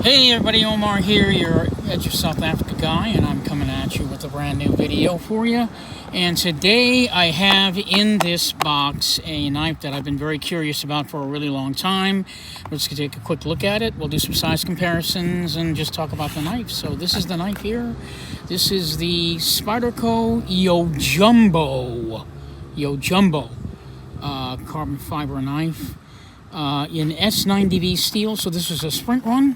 Hey everybody, Omar here, your Edge of South Africa guy, and I'm coming at you with a brand new video for you. And today I have in this box a knife that I've been very curious about for a really long time. We're just going to take a quick look at it. We'll do some size comparisons and just talk about the knife. So this is the knife here. This is the Spyderco Yojumbo carbon fiber knife in S90V steel. So this is a sprint run.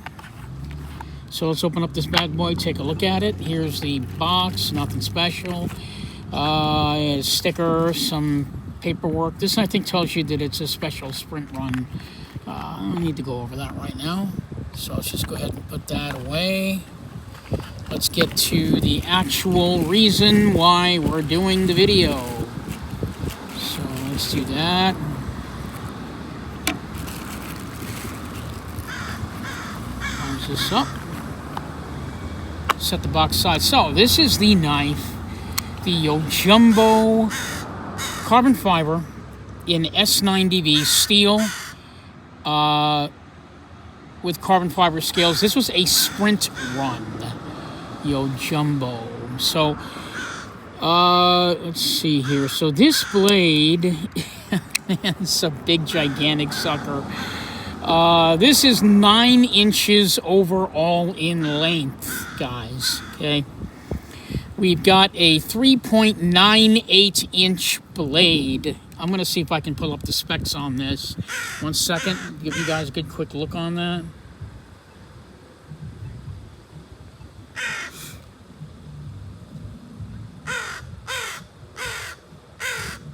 So let's open up this bad boy, take a look at it. Here's the box, nothing special. A sticker, some paperwork. This, I think, tells you that it's a special sprint run. I don't need to go over that right now. So let's just go ahead and put that away. Let's get to the actual reason why we're doing the video. So let's do that. Close this up. Set the box aside. So this is the knife, the Yojumbo carbon fiber in S90V steel with carbon fiber scales. This was a sprint run, Yojumbo. So let's see here. So this blade, it's a big gigantic sucker. This is 9 inches overall in length, guys, okay? We've got a 3.98 inch blade. I'm gonna see if I can pull up the specs on this. 1 second, give you guys a good quick look on that.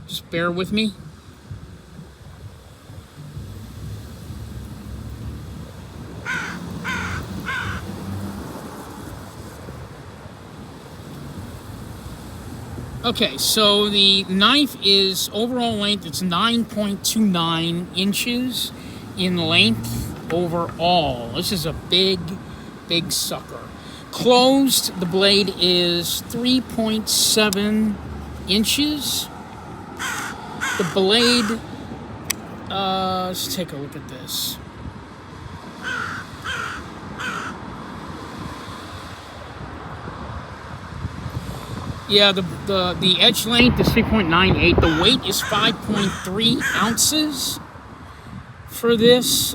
Just bear with me. Okay, so the knife is overall length, it's 9.29 inches in length overall. This is a big, big sucker. Closed, the blade is 3.7 inches. The blade, let's take a look at this. Yeah, the edge length is 3.98. The weight is 5.3 ounces for this.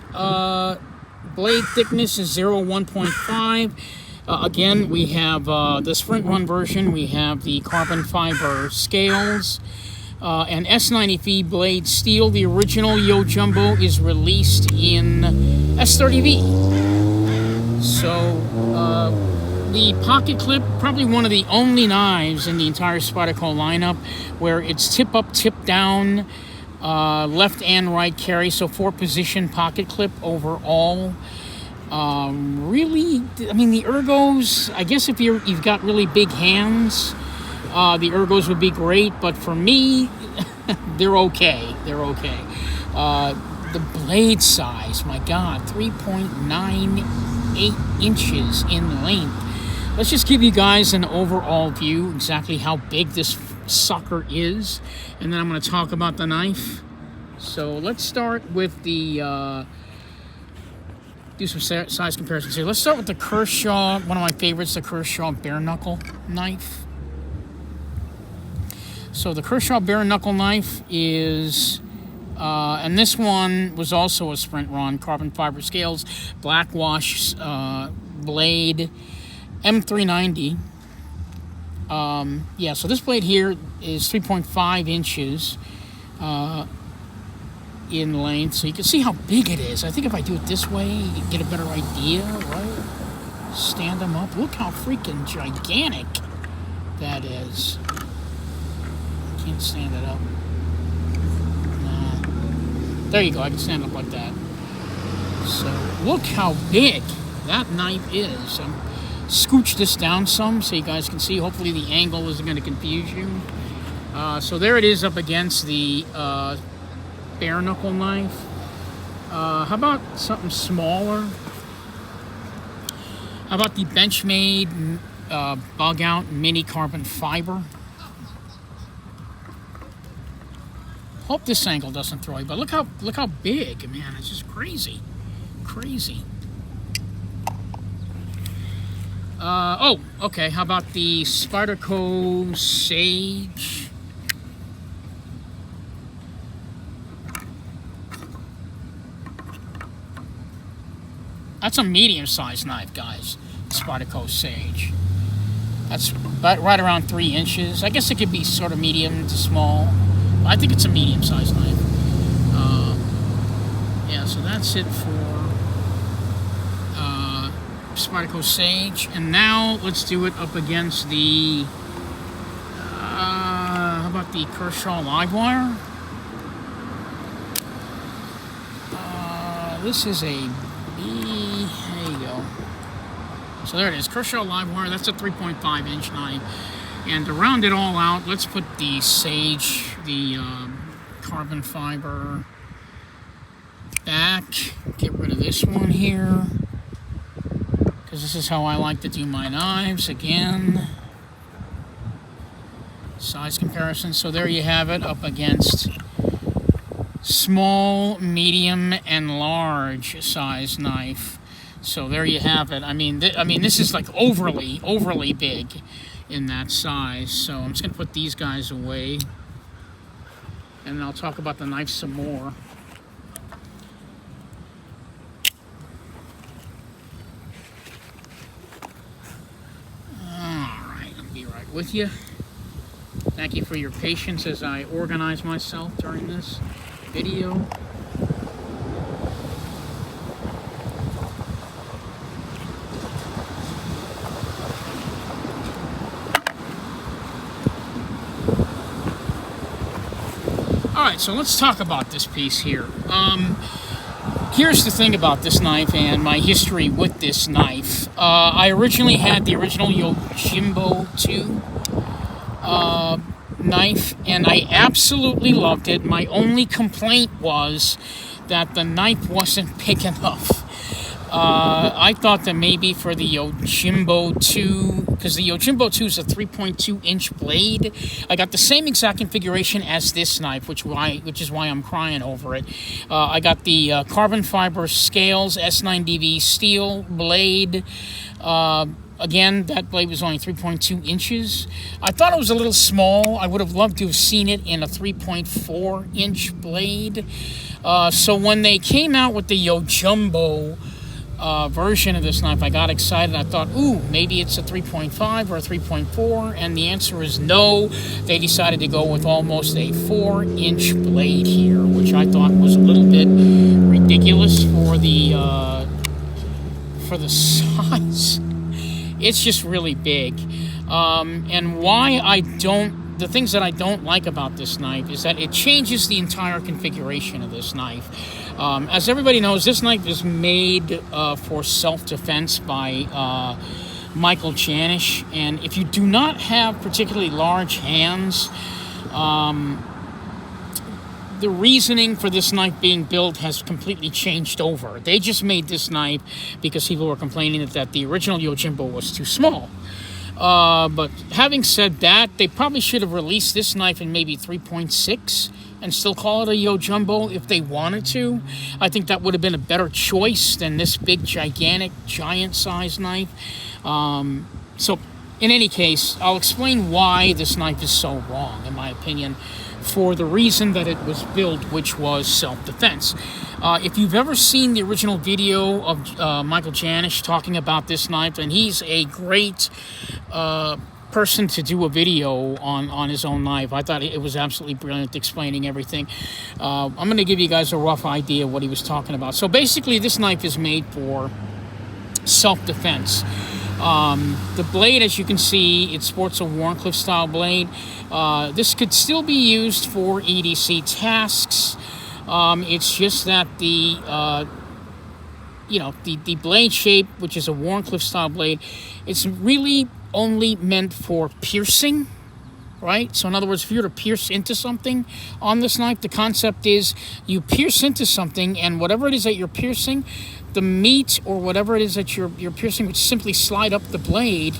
Blade thickness is 1.5. Again, we have the sprint run version. We have the carbon fiber scales. And S90V blade steel. The original Yojumbo is released in S30V. So, the pocket clip, probably one of the only knives in the entire Spyderco lineup where it's tip up, tip down, left and right carry, so 4-position pocket clip overall. Really, I mean, the ergos, I guess if you've got really big hands, the ergos would be great, but for me, they're okay. They're okay. The blade size, my God, 3.98 inches in length. Let's just give you guys an overall view, exactly how big this sucker is, and then I'm going to talk about the knife. So let's start with the, do some size comparisons here. Let's start with the Kershaw, one of my favorites, the Kershaw bare knuckle knife. So the Kershaw bare knuckle knife is, and this one was also a sprint run, carbon fiber scales, black wash blade, M390. Yeah, so this blade here is 3.5 inches in length, so you can see how big it is. I think if I do it this way, you can get a better idea, right? Stand them up. Look how freaking gigantic that is. Can't stand it up. Nah. There you go, I can stand up like that. So, look how big that knife is. Scooch this down some so you guys can see. Hopefully the angle isn't going to confuse you. So there it is up against the bare knuckle knife. How about something smaller? How about the Benchmade bug out mini carbon fiber? Hope this angle doesn't throw you, but look how big, man. It's just crazy. Oh, okay. How about the Spyderco Sage? That's a medium-sized knife, guys. Spyderco Sage. That's about right around 3 inches. I guess it could be sort of medium to small. I think it's a medium-sized knife. Yeah, so that's it for Spyderco Sage. And now let's do it up against the how about the Kershaw Livewire? This is a there you go. So there it is, Kershaw Livewire. That's a 3.5 inch knife. And to round it all out, let's put the Sage, the carbon fiber back. Get rid of this one here, because this is how I like to do my knives. Again, size comparison. So there you have it, up against small, medium, and large size knife. So there you have it. I mean, this is like overly big in that size. So I'm just gonna put these guys away, and I'll talk about the knife some more. With you. Thank you for your patience as I organize myself during this video. Alright, so let's talk about this piece here. Here's the thing about this knife and my history with this knife. I originally had the original Yojumbo 2 knife, and I absolutely loved it. My only complaint was that the knife wasn't big enough. I thought that maybe for the Yojumbo 2, because the Yojumbo 2 is a 3.2 inch blade, I got the same exact configuration as this knife, which is why I'm crying over it. I got the carbon fiber scales, S9DV steel blade. Again, that blade was only 3.2 inches. I thought it was a little small. I would have loved to have seen it in a 3.4 inch blade. So when they came out with the Yojumbo version of this knife, I got excited. I thought, ooh, maybe it's a 3.5 or a 3.4, and the answer is no. They decided to go with almost a 4-inch blade here, which I thought was a little bit ridiculous for the size. It's just really big. And why the things that I don't like about this knife is that it changes the entire configuration of this knife. As everybody knows, this knife is made for self-defense by Michael Janisch, and if you do not have particularly large hands, the reasoning for this knife being built has completely changed over. They just made this knife because people were complaining that the original Yojimbo was too small. But having said that, they probably should have released this knife in maybe 3.6 and still call it a Yojumbo if they wanted to. I think that would have been a better choice than this big, gigantic, giant-sized knife. So, in any case, I'll explain why this knife is so wrong, in my opinion, for the reason that it was built, which was self-defense. If you've ever seen the original video of Michael Janisch talking about this knife, and he's a great person to do a video on his own knife. I thought it was absolutely brilliant, explaining everything. I'm going to give you guys a rough idea of what he was talking about. So basically, this knife is made for self-defense. The blade, as you can see, it sports a Warncliffe style blade. This could still be used for EDC tasks. It's just that the blade shape, which is a Warncliffe style blade, it's really only meant for piercing, right? So in other words, if you were to pierce into something on this knife, the concept is you pierce into something, and whatever it is that you're piercing, the meat or whatever it is that you're piercing would simply slide up the blade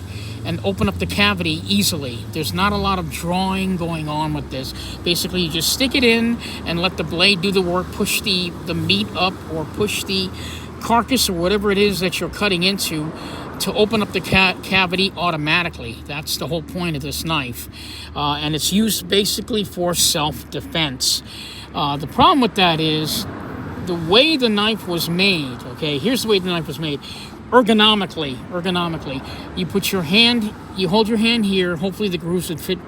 and open up the cavity easily. There's not a lot of drawing going on with this. Basically, you just stick it in and let the blade do the work, push the meat up, or push the carcass or whatever it is that you're cutting into to open up the cavity automatically. That's the whole point of this knife. And it's used basically for self-defense. The problem with that is the way the knife was made, okay? Here's the way the knife was made. Ergonomically, you put your hand, you hold your hand here, hopefully the grooves would fit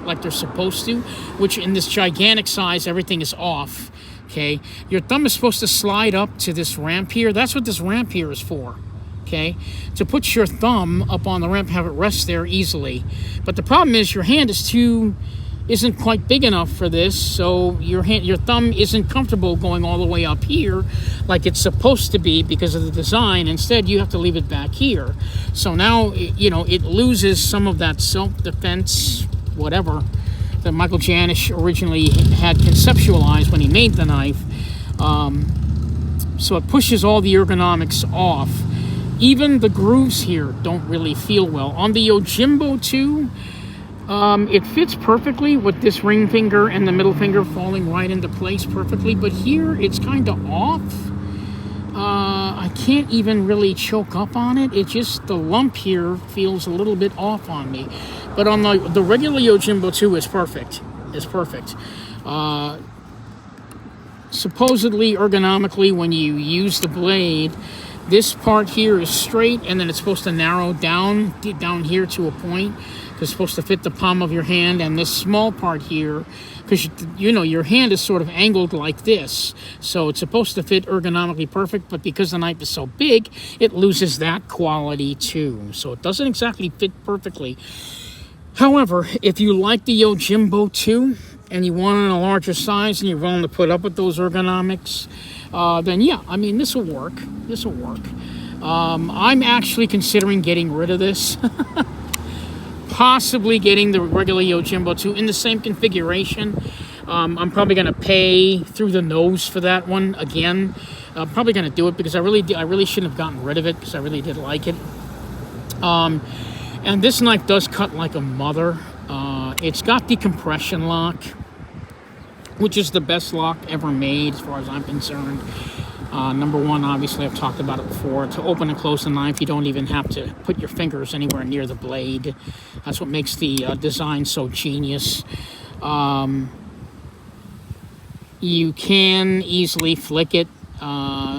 like they're supposed to, which in this gigantic size, everything is off, okay? Your thumb is supposed to slide up to this ramp here. That's what this ramp here is for, okay? To put your thumb up on the ramp, have it rest there easily. But the problem is your hand isn't quite big enough for this, so your thumb isn't comfortable going all the way up here like it's supposed to be because of the design. Instead, you have to leave it back here. So now, it loses some of that self-defense, whatever, that Michael Janisch originally had conceptualized when he made the knife. So it pushes all the ergonomics off. Even the grooves here don't really feel well. On the Yojumbo 2, it fits perfectly with this ring finger and the middle finger falling right into place perfectly, but here it's kind of off. I can't even really choke up on it. It just, the lump here feels a little bit off on me. But on the regular Yojumbo 2 is perfect. It's perfect. Supposedly, ergonomically, when you use the blade, this part here is straight, and then it's supposed to narrow down here to a point. It's supposed to fit the palm of your hand, and this small part here, because your hand is sort of angled like this, so it's supposed to fit ergonomically perfect, but because the knife is so big, it loses that quality too. So it doesn't exactly fit perfectly. However, if you like the Yojumbo 2 and you want it in a larger size and you're willing to put up with those ergonomics, then yeah, I mean, this will work. This will work. I'm actually considering getting rid of this. Possibly getting the regular Yojumbo 2 in the same configuration. I'm probably going to pay through the nose for that one again. I'm probably going to do it because I really shouldn't have gotten rid of it because I really did like it. And this knife does cut like a mother. It's got the compression lock, which is the best lock ever made as far as I'm concerned. Number one, obviously, I've talked about it before. To open and close the knife, you don't even have to put your fingers anywhere near the blade. That's what makes the design so genius. You can easily flick it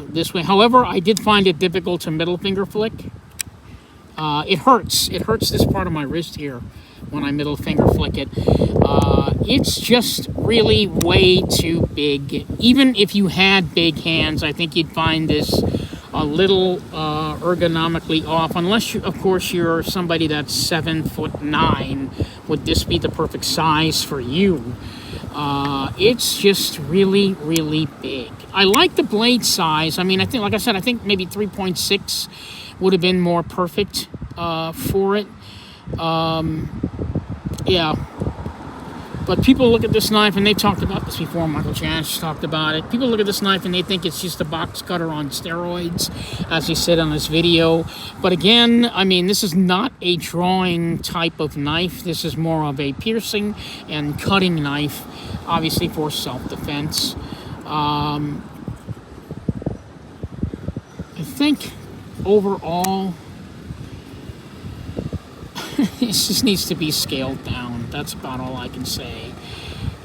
this way. However, I did find it difficult to middle finger flick. It hurts. It hurts this part of my wrist here when I middle finger flick it. It's just really way too big. Even if you had big hands, I think you'd find this a little ergonomically off. Unless, of course, you're somebody that's 7'9", would this be the perfect size for you? It's just really, really big. I like the blade size. I mean, I think, like I said, I think maybe 3.6 would have been more perfect for it. Yeah. But people look at this knife, and they talked about this before. Michael Janisch talked about it. People look at this knife, and they think it's just a box cutter on steroids, as he said on his video. But again, I mean, this is not a drawing type of knife. This is more of a piercing and cutting knife, obviously for self-defense. I think overall, this just needs to be scaled down. That's about all I can say.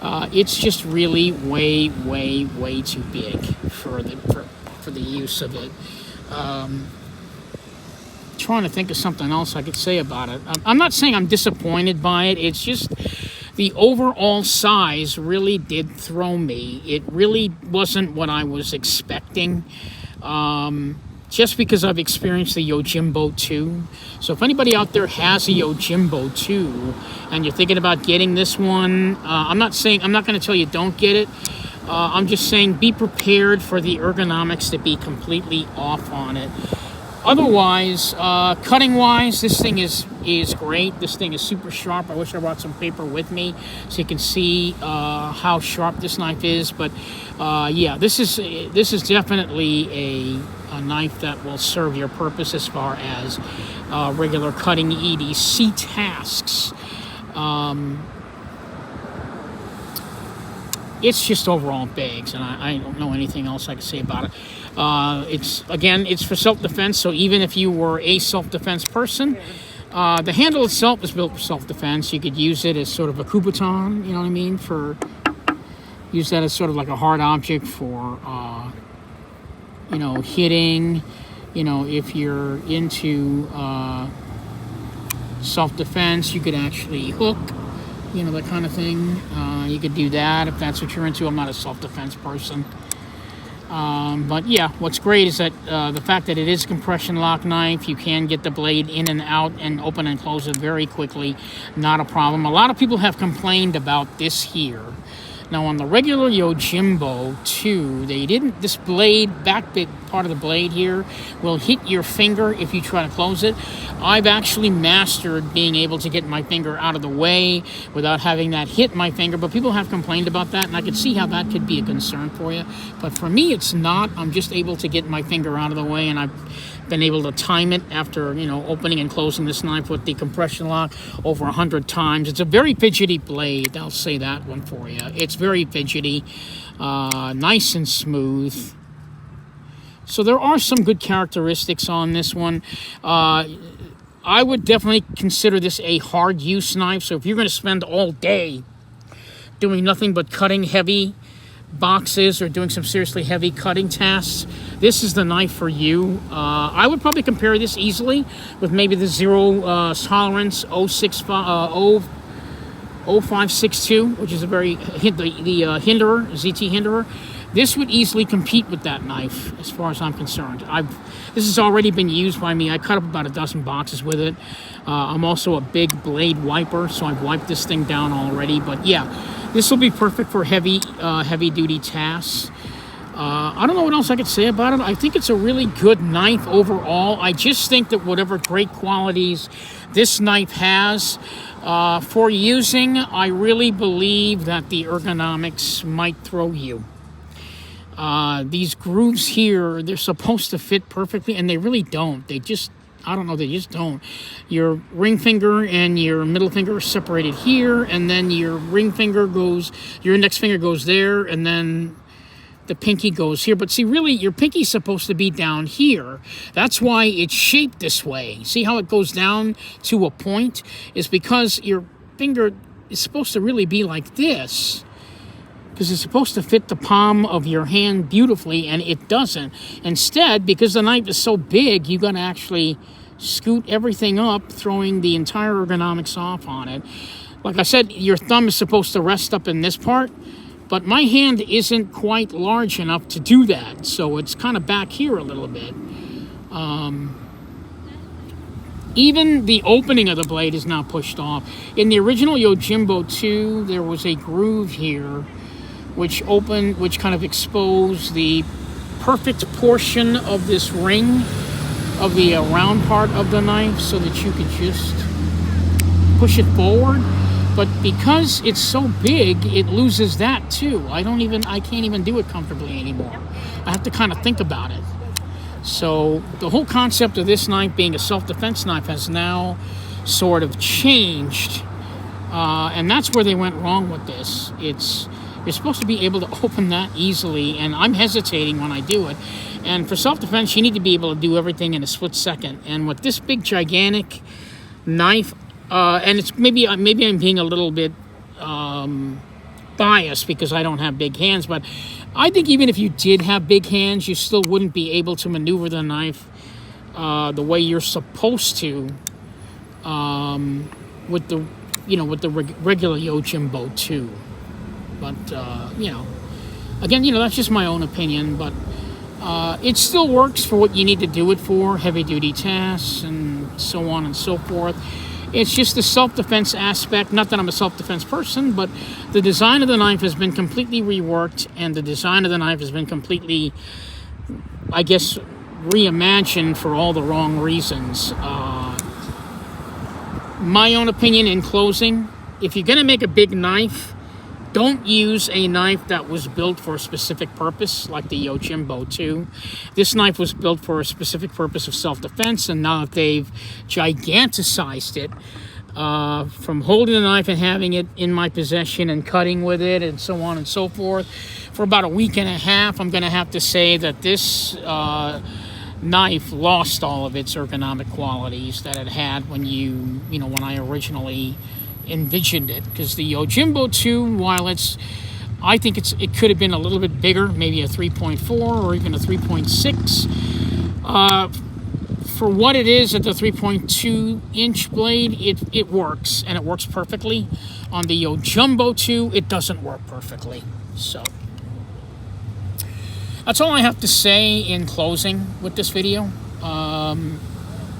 It's just really way, way, way too big for the use of it. Trying to think of something else I could say about it. I'm not saying I'm disappointed by it. It's just the overall size really did throw me. It really wasn't what I was expecting. Just because I've experienced the Yojumbo 2. So if anybody out there has a Yojumbo 2 and you're thinking about getting this one, I'm not going to tell you don't get it. I'm just saying be prepared for the ergonomics to be completely off on it. Otherwise, cutting-wise, this thing is great. This thing is super sharp. I wish I brought some paper with me so you can see how sharp this knife is. But yeah, this is definitely a knife that will serve your purpose as far as regular cutting EDC tasks. It's just overall big, and I don't know anything else I can say about it. It's for self-defense, so even if you were a self-defense person, the handle itself is built for self-defense. You could use it as sort of a Kubotan, you know what I mean? Use that as sort of like a hard object for, hitting. If you're into self-defense, you could actually hook, that kind of thing. You could do that if that's what you're into. I'm not a self-defense person. But yeah, what's great is that the fact that it is a compression lock knife, you can get the blade in and out and open and close it very quickly. Not a problem. A lot of people have complained about this here. Now on the regular Yojumbo 2, this blade, back bit part of the blade here, will hit your finger if you try to close it. I've actually mastered being able to get my finger out of the way without having that hit my finger, but people have complained about that, and I could see how that could be a concern for you. But for me, it's not. I'm just able to get my finger out of the way, and I've been able to time it after, opening and closing this knife with the compression lock over 100 times. It's a very fidgety blade. I'll say that one for you. It's very fidgety, nice and smooth. So there are some good characteristics on this one. I would definitely consider this a hard use knife. So if you're going to spend all day doing nothing but cutting heavy boxes or doing some seriously heavy cutting tasks, this is the knife for you. I would probably compare this easily with maybe the zero tolerance 0562, which is a very the Hinderer, ZT Hinderer. This would easily compete with that knife as far as I'm concerned. This has already been used by me. I cut up about a dozen boxes with it. I'm also a big blade wiper, so I've wiped this thing down already. But yeah, this will be perfect for heavy duty tasks. I don't know what else I could say about it. I think it's a really good knife overall. I just think that whatever great qualities this knife has for using, I really believe that the ergonomics might throw you. These grooves here, they're supposed to fit perfectly, and they really don't. They just don't. Your ring finger and your middle finger are separated here, and then your index finger goes there, and then the pinky goes here. But see, really, your pinky's supposed to be down here. That's why it's shaped this way. See how it goes down to a point? It's because your finger is supposed to really be like this, because it's supposed to fit the palm of your hand beautifully, and it doesn't. Instead, because the knife is so big, you've got to actually scoot everything up, throwing the entire ergonomics off on it. Like I said, your thumb is supposed to rest up in this part, but my hand isn't quite large enough to do that, so it's kind of back here a little bit. Even the opening of the blade is now pushed off. In the original Yojumbo 2, there was a groove here which kind of exposed the perfect portion of this ring of the round part of the knife so that you could just push it forward. But because it's so big, it loses that too. I can't even do it comfortably anymore. I have to kind of think about it. So the whole concept of this knife being a self-defense knife has now sort of changed. And that's where they went wrong with this. You're supposed to be able to open that easily, and I'm hesitating when I do it. And for self-defense, you need to be able to do everything in a split second. And with this big, gigantic knife, and it's maybe I'm being a little bit biased because I don't have big hands, but I think even if you did have big hands, you still wouldn't be able to maneuver the knife the way you're supposed to with the regular Yojumbo 2. But, again, that's just my own opinion, but it still works for what you need to do it for, heavy-duty tasks and so on and so forth. It's just the self-defense aspect. Not that I'm a self-defense person, but the design of the knife has been completely reworked, and the design of the knife has been completely, I guess, reimagined for all the wrong reasons. My own opinion in closing, if you're going to make a big knife, don't use a knife that was built for a specific purpose, like the Yojumbo 2. This knife was built for a specific purpose of self-defense, and now that they've giganticized it, from holding the knife and having it in my possession and cutting with it and so on and so forth for about a week and a half, I'm going to have to say that this knife lost all of its ergonomic qualities that it had when when I originally envisioned it. Because the Yojumbo 2, while I think it could have been a little bit bigger, maybe a 3.4 or even a 3.6. For what it is at the 3.2 inch blade, it works, and it works perfectly. On the Yojumbo 2, it doesn't work perfectly. So that's all I have to say in closing with this video.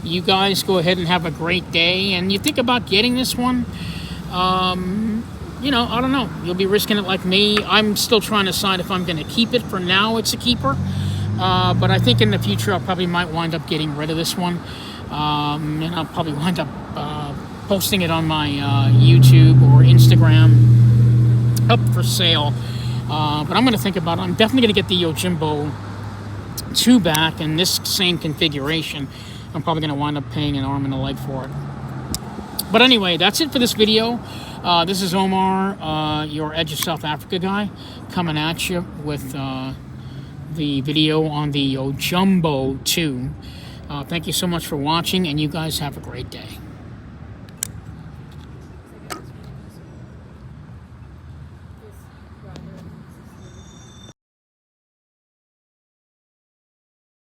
You guys go ahead and have a great day, and you think about getting this one. I don't know. You'll be risking it like me. I'm still trying to decide if I'm going to keep it. For now, it's a keeper. But I think in the future, I probably might wind up getting rid of this one. And I'll probably wind up posting it on my YouTube or Instagram up for sale. But I'm going to think about it. I'm definitely going to get the Yojumbo 2 back in this same configuration. I'm probably going to wind up paying an arm and a leg for it. But anyway, that's it for this video. This is Omar, your Edge of South Africa guy, coming at you with the video on the Yojumbo 2. Thank you so much for watching, and you guys have a great day.